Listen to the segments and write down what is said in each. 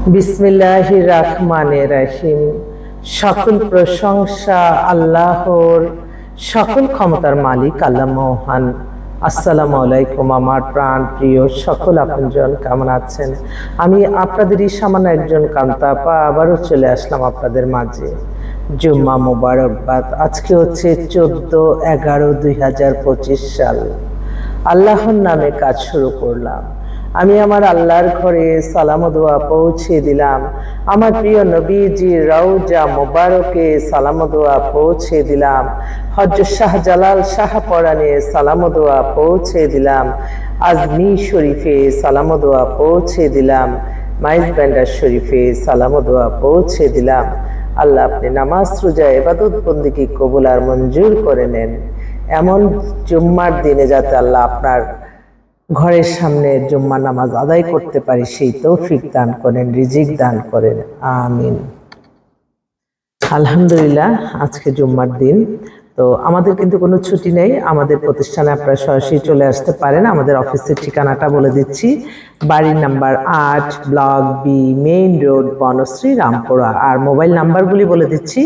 বিসমিল্লাহির রহমানির রহিম। সকল প্রশংসা আল্লাহর, সকল ক্ষমতার মালিক আল্লাহ মহান। আসসালামু আলাইকুম আমার প্রাণ প্রিয় সকল আপনজন, কেমন আছেন? আমি আপনাদেরই সামান্য একজন কান্তাপা আবারও চলে আসলাম আপনাদের মাঝে। জুম্মা মুবারকবাদ। আজকে হচ্ছে 14/11/2025 সাল। আল্লাহর নামে কাজ শুরু করলাম। আমি আমার আল্লাহর ঘরে সালাম ও দোয়া পৌঁছে দিলাম। আমার প্রিয় নবীজির রওজা মোবারকে সালাম ও দোয়া পৌঁছে দিলাম। হযরত শাহজালাল শাহপরানে সালাম ও দোয়া পৌঁছে দিলাম। আজমি শরীফে সালাম ও দোয়া পৌঁছে দিলাম। মাইজ ব্যান্ডার শরীফে সালাম ও দোয়া পৌঁছে দিলাম। আল্লাহ আপনি নামাজ রোজা ইবাদত বন্দেগী কবুল আর মঞ্জুর করে নেন। এমন জুম্মার দিনে যাতে আল্লাহ আপনার ঘরের সামনে জুম্মা নামাজ আদায় করতে পারি সেই তৌফিক দান করেন, রিজিক দান করেন, আমিন। আলহামদুলিল্লাহ, আজকে জুম্মার দিন। তো আমাদের কিন্তু কোনো ছুটি নেই। আমাদের প্রতিষ্ঠানে আপনারা সরাসরি চলে আসতে পারেন। আমাদের অফিসের ঠিকানাটা বলে দিচ্ছি। বাড়ি number 8, block B, main road, Banasree, Rampura. আর মোবাইল নাম্বারগুলি বলে দিচ্ছি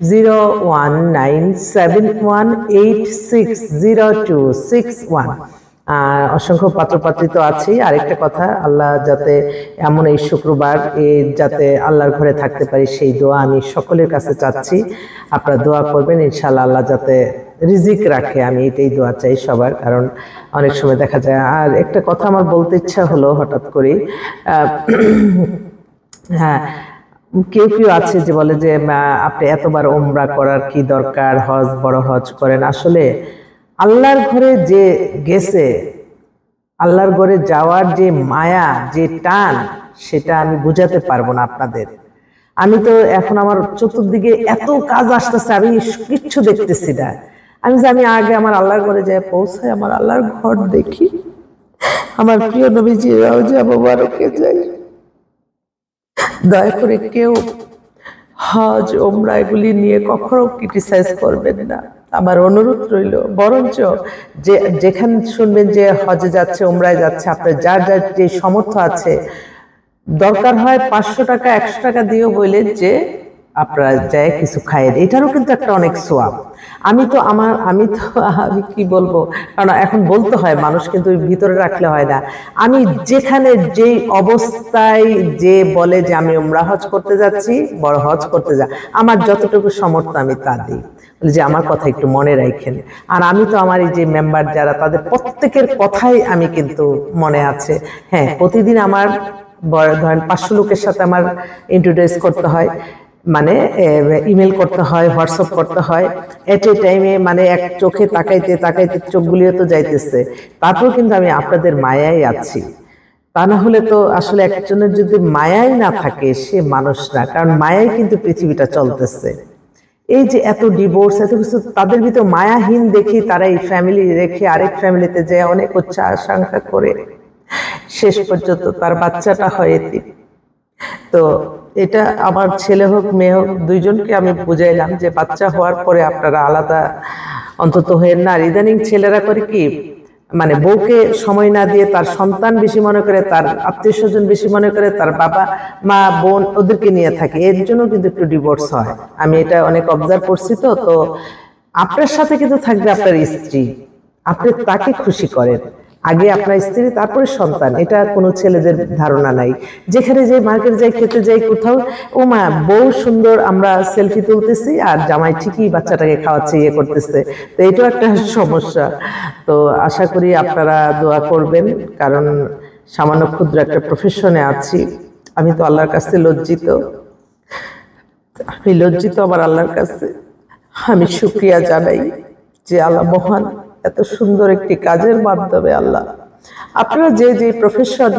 01971860261। অসংখ্য পাত্রপাত্রী তো আছেই। আরেকটা কথা, আল্লাহ যাতে এমন এই শুক্রবার যাতে আল্লাহর ঘরে থাকতে পারি সেই দোয়া আমি সকলের কাছে চাচ্ছি। আপনারা দোয়া করবেন, ইনশাআল্লাহ আল্লাহ যাতে রিজিক রাখে, আমি এটাই দোয়া চাই সবার। কারণ অনেক সময় দেখা যায়। আর একটা কথা আমার বলতে ইচ্ছা হলো হঠাৎ করে, হ্যাঁ, কেউ কেউ আছে যে বলে যে আপনি এতবার ওমরা করার কি দরকার, হজ বড় হজ করেন। আসলে আল্লাহর ঘরে যে গেছে, আল্লাহর ঘরে যাওয়ার যে মায়া, যে টান, সেটা আমি বুঝাতে পারবো না আপনাদের। আমি তো এখন আমার চতুর্দিকে এত কাজ আসতেছে, আমি কিচ্ছু দেখতেছি না। আমি আগে আমার আল্লাহর ঘরে যাই, পৌঁছাই, আমার আল্লাহর ঘর দেখি, আমার প্রিয় নবীজি রওজা মোবারকে যাই। দয়া করে কেউ হজ ওমরা এগুলি নিয়ে কখনো ক্রিটিসাইজ করবেন না, আমার অনুরোধ রইল। বরঞ্চ যেখানে শুনবেন যে হজে যাচ্ছে, ওমরায় যাচ্ছে, আপনার যার যার যে সামর্থ্য আছে, দরকার হয় 500 টাকা 100 টাকা দিয়েও বললেন যে আপনারা যায় কিছু খায়েন। এটারও কিন্তু একটা অনেক সোয়াব। আমি কি বলবো, কারণ এখন বলতে হয়, মানুষ কিন্তু ভিতরে রাখলে হয় না। আমি যেখানে যেই অবস্থায় যে বলে যে আমি উমরা হজ করতে যাচ্ছি, বড় হজ করতে যা, আমার যতটুকু সামর্থ্য আমি তা দিই, যে আমার কথা একটু মনে রাখেন। আর আমি তো আমার এই যে মেম্বার যারা, তাদের প্রত্যেকের কথাই আমি কিন্তু মনে আছে। হ্যাঁ, প্রতিদিন আমার ধরেন 500 লোকের সাথে আমার ইন্ট্রোডিউস করতে হয়, মানে ইমেল করতে হয়, হোয়াটসঅ্যাপ করতে হয়, এট এ টাইমে, মানে এক চোখে তাকাইতে তাকাইতে চোখগুলিও তো যাইতেছে। তারপর কিন্তু আমি আপনাদের মায়াই আছি। তা না হলে তো আসলে একজনের যদি মায়াই না থাকে, সে মানুষ না। কারণ মায়াই কিন্তু পৃথিবীটা চলতেছে। এই যে এত ডিভোর্স, এত কিছু, তাদের ভিতর মায়াহীন দেখি তারা এই ফ্যামিলি রেখে আরেক ফ্যামিলিতে যায়, অনেক উচ্চ আকাঙ্ক্ষা করে শেষ পর্যন্ত তার বাচ্চাটা হয় এতিম। তো এটা আমার ছেলে হোক মেয়ে হোক, দুইজনকে আমি বুঝাইলাম যে বাচ্চা হওয়ার পরে আপনারা আলাদা অন্তত হয়েন না। আর ইদানিং ছেলেরা করে কি, মানে বউকে সময় না দিয়ে তার সন্তান বেশি মনে করে, তার আত্মীয় স্বজন বেশি মনে করে, তার বাবা মা বোন ওদেরকে নিয়ে থাকে। এর জন্য কিন্তু একটু ডিভোর্স হয়। আমি এটা অনেক অবজার্ভ করছি। তো আপনার সাথে কিন্তু থাকবে আপনার স্ত্রী, আপনি তাকে খুশি করেন, আগে আপনার স্ত্রী তারপরে সন্তান। এটা কোনো ছেলেদের ধারণা নাই। যেখানে যাই, মার্কেট যাই, খেতে যাই, কোথাও, ও মা বউ সুন্দর, আমরা সেলফি তুলতেছি আর জামাই ঠিকই বাচ্চাটাকে খাওয়াচ্ছে, ইয়ে করতেছে। তো এটাও একটা সমস্যা। তো আশা করি আপনারা দোয়া করবেন, কারণ সামান্য ক্ষুদ্র একটা প্রফেশনে আছি। আমি তো আল্লাহর কাছে লজ্জিত, আমার আল্লাহর কাছে আমি শুকরিয়া জানাই যে আল্লাহ মহান, এত সুন্দর একটি কাজের মাধ্যমে আল্লাহ আপনারা যে যে প্রফেশন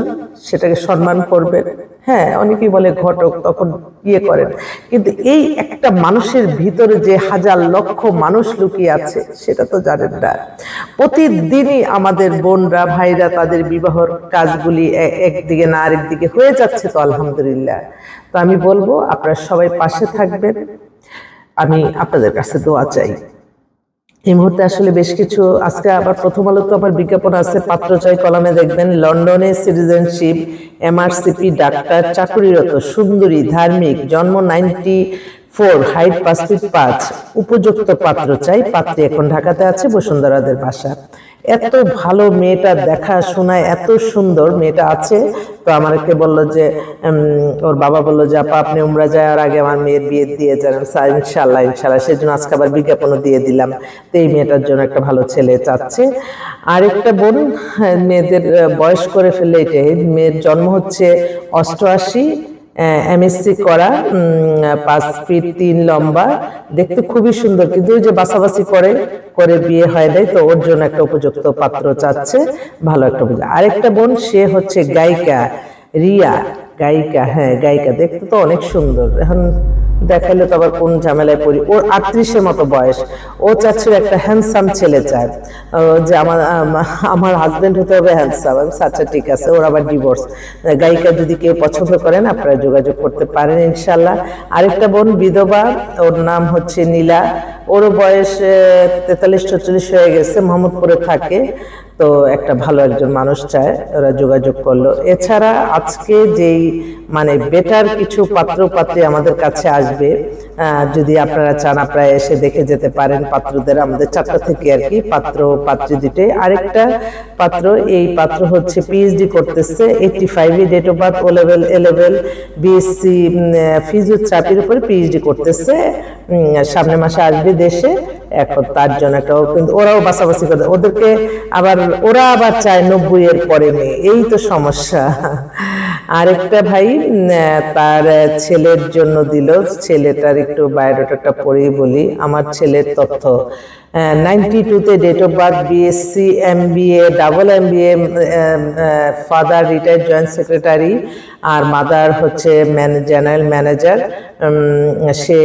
সেটাকে সম্মান করবেন। হ্যাঁ, অনেকেই বলে ঘটক, তখন ইয়ে করেন, কিন্তু এই একটা মানুষের ভিতরে যে হাজার লক্ষ মানুষ লুকিয়ে আছে সেটা তো জানেন না। প্রতিদিনই আমাদের বোনরা ভাইরা তাদের বিবাহর কাজগুলি একদিকে না আরেকদিকে হয়ে যাচ্ছে, তো আলহামদুলিল্লাহ। তো আমি বলবো আপনারা সবাই পাশে থাকবেন, আমি আপনাদের কাছে দোয়া চাই। এই মুহূর্তে আসলে বেশ কিছু, আজকে আবার প্রথম আলো তো আবার বিজ্ঞাপন আছে, পাত্র চাই কলামে দেখবেন, লন্ডনে সিটিজেনশিপ, এমআরসিপি, ডাক্তার, চাকুরিরত, সুন্দরী, ধার্মিক, জন্ম 94, হাইট 5 ফিট 5, উপযুক্ত পাত্র চাই, পাত্রী এখন ঢাকাতে আছে, বসুন্ধরাদের বাসা। এত ভালো মেয়েটা, দেখা শোনায় এত সুন্দর মেয়েটা আছে। তো আমাকে বললো যে ওর বাবা বললো যে আপা আপনি উমরা যাওয়ার আগে আমার মেয়ের বিয়ে দিয়ে যান। ইনশাল্লাহ ইনশাল্লাহ, সেই জন্য আজকে আবার বিজ্ঞাপনও দিয়ে দিলাম। তো এই মেয়েটার জন্য একটা ভালো ছেলে চাচ্ছে। আরেকটা বোন, মেয়েদের বয়স করে ফেললে এটাই, মেয়ের জন্ম হচ্ছে 88, এমএসসি করা, 5 ফিট 3 লম্বা, দেখতে খুবই সুন্দর, কিন্তু ওই যে বাছাবাছি করে বিয়ে হয় নাই, তো ওর জন্য একটা উপযুক্ত পাত্র চাচ্ছে, ভালো একটা। আরেকটা বোন, সে হচ্ছে গায়িকা, রিয়া, গায়িকা, হ্যাঁ গায়িকা, দেখতে তো অনেক সুন্দর, এখন দেখাইলে তো আবার কোন ঝামেলায় পড়ি। ওর 38-এর মতো বয়স, ও চাচ্ছিল একটা হ্যান্ডসাম ছেলে চায়, যে আমার হাজবেন্ড হতে হবে হ্যান্ডসাম। আচ্ছা ঠিক আছে, ওর আবার ডিভোর্স। গায়িকা যদি কেউ পছন্দ করেন আপনারা যোগাযোগ করতে পারেন ইনশাল্লাহ। আরেকটা বোন বিধবা, ওর নাম হচ্ছে নীলা, ওর বয়স 43-44 হয়ে গেছে, মোহাম্মদপুরে থাকে। তো একটা ভালো একজন মানুষ চায়, ওরা যোগাযোগ করলো। এছাড়া আজকে যেই মানে বেটার কিছু পাত্র পাত্রী আমাদের কাছে আসবে, যদি আপনারা চান আপনারা এসে দেখে যেতে পারেন পাত্রদের, আমাদের 4টা থেকে আর কি, পাত্র পাত্রী দুটোই। আরেকটা পাত্র, এই পাত্র হচ্ছে পিএইচডি করতেছে, 85, date of birth, O level, A level, BSc ফিজিওথেরাপির উপরে পিএইচডি করতেছে, সামনে মাসে আসবে দেশে। এখন তার জন্য একটা, কিন্তু ওরাও বাছাবাছি করে, ওদেরকে আবার ওরা আবার চায় 90-এর পরে মেয়ে, এই তো সমস্যা। আরেকটা ভাই তার ছেলের জন্য দিল, ছেলেটার একটু বায়োডাটাটা পড়েই বলি। আমার ছেলের তথ্য, 92-তে date of birth, BSc, MBA, double MBA, father retired joint secretary, আর মাদার হচ্ছে জেনারেল ম্যানেজার। সে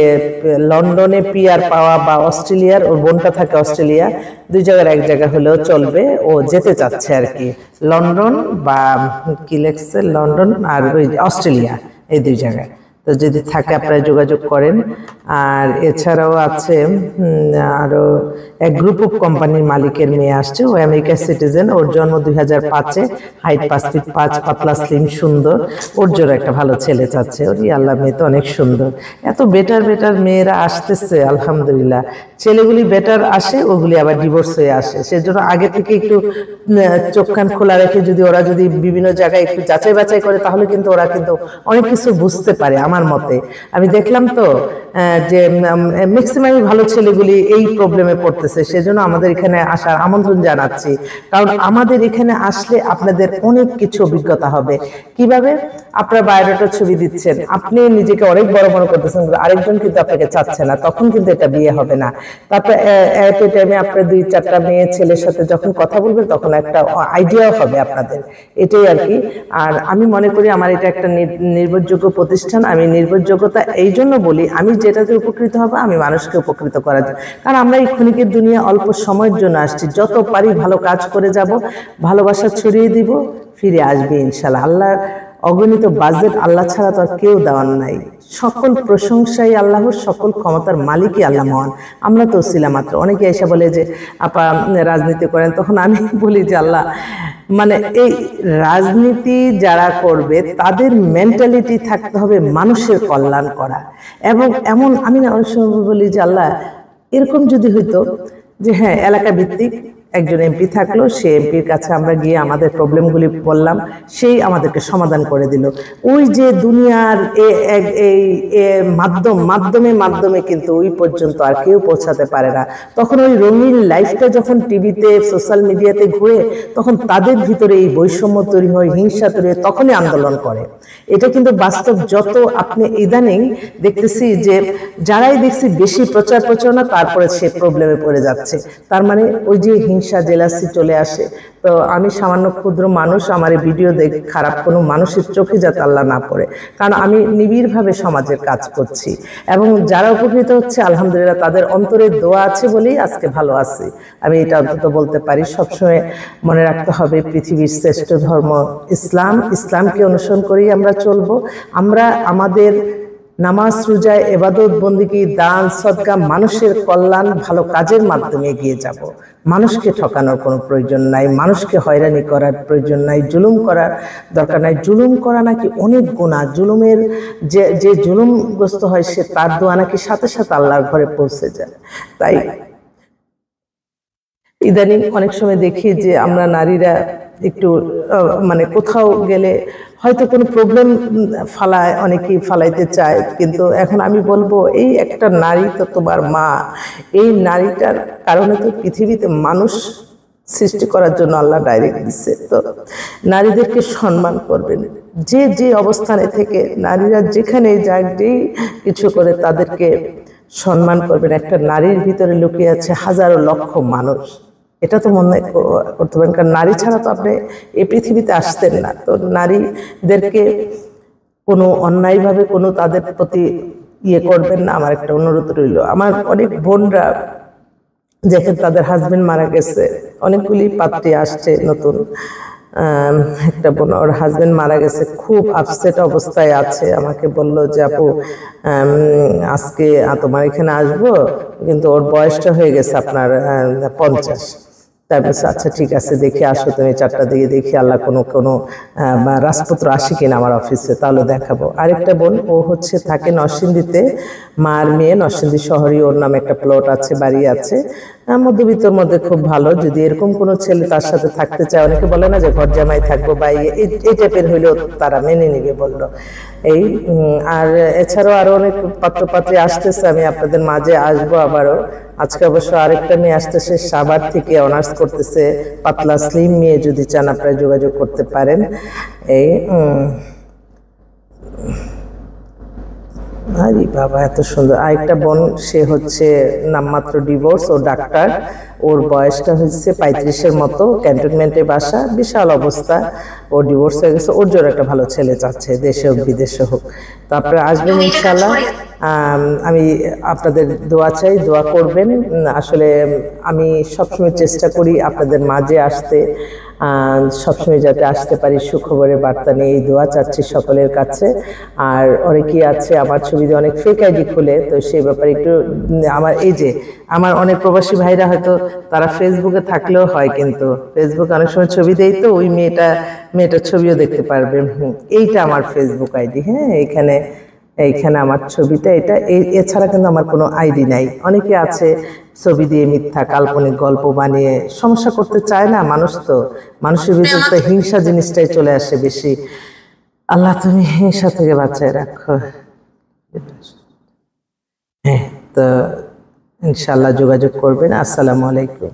লন্ডনে পিআর পাওয়া বা অস্ট্রেলিয়ার, ওর বোনটা থাকে অস্ট্রেলিয়া, দুই জায়গার এক জায়গা হলেও চলবে, ও যেতে চাচ্ছে আর কি, লন্ডন বা কি লেখছে, লন্ডন আর ওই অস্ট্রেলিয়া, এই দুই জায়গায়। তো যদি থাকে আপনারা যোগাযোগ করেন। আর এছাড়াও আছে আরো এক গ্রুপ অফ কোম্পানির মালিকের মেয়ে আসছে, ও আমেরিকার সিটিজেন, ওর জন্ম 2005-এ, হাইট 5 ফিট 5, পাতলা স্লিম সুন্দর, ওর জন্য একটা ভালো ছেলে চাচ্ছে। ওরই আল্লাহ, মেয়ে তো অনেক সুন্দর। এত বেটার বেটার মেয়েরা আসতেছে আলহামদুলিল্লাহ। ছেলেগুলি বেটার আসে, ওগুলি আবার ডিভোর্স হয়ে আসে, সেজন্য আগে থেকে একটু চোখ কান খোলা রেখে যদি ওরা যদি বিভিন্ন জায়গায় একটু যাচাই বাছাই করে, তাহলে কিন্তু ওরা কিন্তু অনেক কিছু বুঝতে পারে। আমার মতে আমি দেখলাম তো যে ম্যাক্সিমাম ভালো ছেলেগুলি এই প্রবলেমে পড়তেছে, সেজন্য আমাদের এখানে আসার আমন্ত্রণ জানাচ্ছি। কারণ আমাদের এখানে আসলে আপনাদের অনেক কিছু অভিজ্ঞতা হবে। কিভাবে আপনারা বায়োডাটার ছবি দিচ্ছেন, আপনি নিজেকে অনেক বড় মনে করতেছেন, আরেকজন কিন্তু আপনাকে চাচ্ছে না, তখন কিন্তু এটা বিয়ে হবে না। তারপর এট এ টাইমে আপনার 2-4টা মেয়ে ছেলের সাথে যখন কথা বলবেন, তখন একটা আইডিয়াও হবে আপনাদের, এটাই আর কি। আর আমি মনে করি আমার এটা একটা নির্ভরযোগ্য প্রতিষ্ঠান। আমি নির্ভরযোগ্যতা এই জন্য বলি, আমি যেটাতে উপকৃত হব, আমি মানুষকে উপকৃত করার জন্য। কারণ আমরা এই ক্ষণিকের দুনিয়া অল্প সময়ের জন্য আসছি, যত পারি ভালো কাজ করে যাব, ভালোবাসা ছড়িয়ে দিব, ফিরে আসবে ইনশাল্লাহ। আল্লাহর অগণিত বাজেট, আল্লাহ ছাড়া তো আর কেউ দেওয়ার নাই। সকল প্রশংসাই আল্লাহর, সকল ক্ষমতার মালিকই আল্লাহ মহান, আমরা তো ছিলাম মাত্র। অনেকে এসে বলে যে আপা রাজনীতি করেন, তখন আমি বলি যে আল্লাহ, মানে এই রাজনীতি যারা করবে তাদের মেন্টালিটি থাকতে হবে মানুষের কল্যাণ করা। এবং এমন, আমি না অনেক সময় বলি যে আল্লাহ, এরকম যদি হইতো যে হ্যাঁ এলাকা ভিত্তিক একজন এমপি থাকলো, সে এমপির কাছে আমরা গিয়ে আমাদের প্রবলেমগুলি বললাম, সেই আমাদেরকে সমাধান করে দিল। ওই যে দুনিয়ার এই মাধ্যমে কিন্তু ওই পর্যন্ত আর কেউ পৌঁছাতে পারে না। তখন ওই রঙিন লাইফটা যখন টিভিতে, সোশ্যাল মিডিয়াতে ঘুরে, তখন তাদের ভিতরে এই বৈষম্য তৈরি হয়, হিংসা তৈরি হয়, তখনই আন্দোলন করে। এটা কিন্তু বাস্তব। যত আপনি ইদানিং দেখতেছি যে যারাই দেখছি বেশি প্রচার প্রচারণা, তারপরে সে প্রবলেমে পড়ে যাচ্ছে। তার মানে ওই যে হিংসা, জেলাসি চলে আসে। তো আমি সামান্য ক্ষুদ্র মানুষ, আমার এই ভিডিও দেখে খারাপ কোনো মানুষের চোখে যাতে আল্লাহ না পড়ে, কারণ আমি নিবিড়ভাবে সমাজের কাজ করছি। এবং যারা উপকৃত হচ্ছে আলহামদুলিল্লাহ, তাদের অন্তরে দোয়া আছে বলেই আজকে ভালো আছি। আমি এটা অন্তত বলতে পারি। সবসময় মনে রাখতে হবে পৃথিবীর শ্রেষ্ঠ ধর্ম ইসলাম, ইসলামকে অনুসরণ করেই আমরা চলবো। আমরা আমাদের নামাজ রোজা ইবাদত বন্দেগী দান সদকা মানুষের কল্যাণ ভালো কাজের মাধ্যমে এগিয়ে যাব। মানুষকে ঠকানোর কোনো প্রয়োজন নাই, মানুষকে হয়রানি করার প্রয়োজন নাই, জুলুম করার দরকার নাই। জুলুম করা নাকি অনেক গুনাহ, জুলুমের যে জুলুমগ্রস্ত হয় সে তার দোয়া নাকি সাথে সাথে আল্লাহর ঘরে পৌঁছে যায়। তাই ইদানিং অনেক সময় দেখি যে আমরা নারীরা একটু মানে কোথাও গেলে হয়তো কোনো প্রবলেম অনেকেই ফালাইতে চায়, কিন্তু এখন আমি বলবো এই একটা নারী তো তোমার মা, এই নারীটার কারণে তো পৃথিবীতে মানুষ সৃষ্টি করার জন্য আল্লাহ ডাইরেক্ট দিচ্ছে। তো নারীদেরকে সম্মান করবেন, যে অবস্থানে থেকে নারীরা যেখানে যাক, যেই কিছু করে তাদেরকে সম্মান করবেন। একটা নারীর ভিতরে লুকিয়ে আছে হাজারো লক্ষ মানুষ, এটা তো মনে করতে পারেন, কারণ নারী ছাড়া তো আপনি এই পৃথিবীতে আসতেন না। তো নারীদেরকে কোনো অন্যায়ভাবে কোনো তাদের প্রতি করবেন না, আমার একটা অনুরোধ রইল। আমার অনেক বোনরা যেখানে তাদের হাজবেন্ড মারা গেছে, অনেকগুলি পাত্রী আসছে নতুন, একটা বোন ওর হাজবেন্ড মারা গেছে, খুব আপসেট অবস্থায় আছে। আমাকে বলল যে আপু আজকে তোমার এখানে আসবো, কিন্তু ওর বয়সটা হয়ে গেছে আপনার 50। তারপর আচ্ছা ঠিক আছে, দেখি আসো তুমি 4টার দিকে, দেখি আল্লাহ কোনো রাজপুত্র আসে কিনা আমার অফিসে, তাহলে দেখাবো। আরেকটা বোন ও হচ্ছে থাকে নরসিংদীতে, মার মেয়ে, নরসিংদী শহরে ওর নামে একটা প্লট আছে, বাড়ি আছে, মধ্যবিত্তর মধ্যে খুব ভালো। যদি এরকম কোনো ছেলে তার সাথে থাকতে চায়, অনেকে বলে না যে ঘর জামাই থাকবো বা এই টাইপের হইলেও তারা মেনে নিবে বললো। এই আর এছাড়াও আরো অনেক পাত্রপাত্রী আসতেছে, আমি আপনাদের মাঝে আসবো আবারও। আজকে অবশ্য আরেকটা মেয়ে আসতেছে সাভার থেকে, অনার্স করতেছে, পাতলা স্লিম মেয়ে, যদি চান আপনারা যোগাযোগ করতে পারেন। এই আরে বাবা এত সুন্দর। আরেকটা বোন, সে হচ্ছে নামমাত্র ডিভোর্স, ও ডাক্তার, ওর বয়সটা হচ্ছে 35-এর মতো, ক্যান্টনমেন্টে বাসা, বিশাল অবস্থা, ও ডিভোর্স হয়ে গেছে, ওর জন্য একটা ভালো ছেলে চাচ্ছে, দেশে হোক বিদেশে হোক। তো আপনারা আসবেন ইনশাল্লাহ। আমি আপনাদের দোয়া চাই, দোয়া করবেন। আসলে আমি সবসময় চেষ্টা করি আপনাদের মাঝে আসতে, সবসময় যাতে আসতে পারি সুখবরের বার্তা নিয়ে, এই দোয়া চাচ্ছি সকলের কাছে। আর অনেকেই আছে আমার ছবি দিয়ে অনেক ফেক আইডি খুলে, তো সেই ব্যাপারে একটু আমার অনেক প্রবাসী ভাইরা হয়তো তারা ফেসবুকে থাকলেও হয়, কিন্তু ফেসবুকে অনেক সময় ছবি দেই, তো ওই মেয়েটার ছবিও দেখতে পারবে। এইটা আমার ফেসবুক আইডি, হ্যাঁ, এইখানে আমার ছবিটা, এটা এছাড়া কিন্তু আমার কোনো আইডি নাই। অনেকে আছে ছবি দিয়ে মিথ্যা কাল্পনিক গল্প বানিয়ে সমস্যা করতে চায় না, মানুষ তো, মানুষের ভিতরে তো হিংসা জিনিসটাই চলে আসে বেশি। আল্লাহ তুমি হিংসা থেকে বাঁচায় রাখো। হ্যাঁ, তো ইনশাআল্লাহ যোগাযোগ করবেন। আসসালামু আলাইকুম।